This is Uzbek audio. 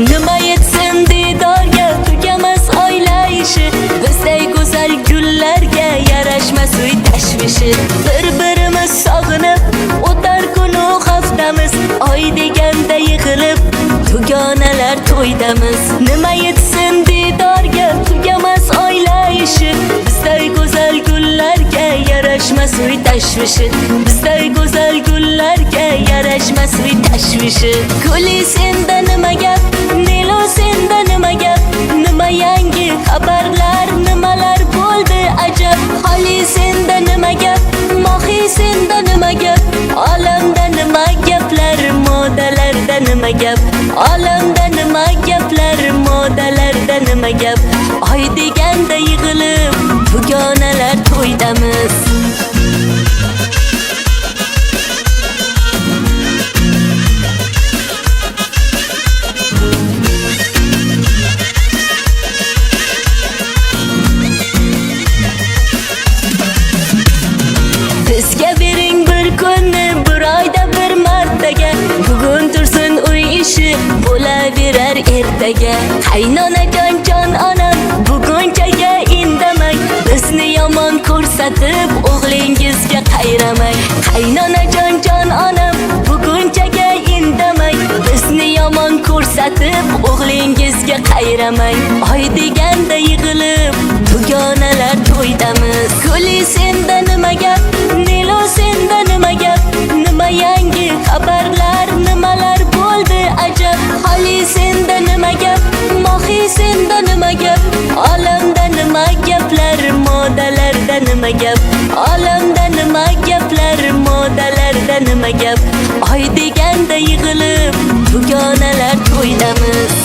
Nima yetsin didorga, tugamas oila ishi. Bizday go'zal gullarga yarashmas uy tashvishi. Bir-birimiz sog'inib, o'tar kunu haftamiz. Oy deganda yig'ilib, tugonalar to'ydamiz. Nima yetsin didorga, tugamas oila ishi. Bizday go'zal gullarga yarashmas uy tashvishi. Bizday go'zal gullarga yarashmas uy tashvishi. Guli senda nima gap, Nilo senda nima gap, nima yangi xabarlar, nimalar bo'ldi ajab. Holi senda nima gap, Mohi senda nima gap, olamda nima gaplar, modalarda nima gap, olamda nima gaplar, modalarda nima gap. Oy deganda yig'ilib, tugonalar to'ydamiz. Bizga bering bir kunni, bir oyda bir martaga. Bugun tursin uy ishi, bo'laverar ertaga. Qaynonajon jon onam, bugunchaga indamang. Bizni yomon ko'rsatib, o'g'lingizga qayramang. Qaynonajon jon onam, bugunchaga indamang. Bizni yomon ko'rsatib, o'g'lingizga qayramang. Oy deganda yig'ilib, tugonalar to'ydamiz. Guli senda nima gap, Nilo senda nima gap, nima yangi xabarlar, nimalar bo'ldi ajab. Holi senda nima gap, Mohi senda nima gap, olamda nima gaplar, modalarda nima gap, olamda nima gaplar, modalarda nima gap. Oy deganda yig'ilib, tugonalar to'ydamiz.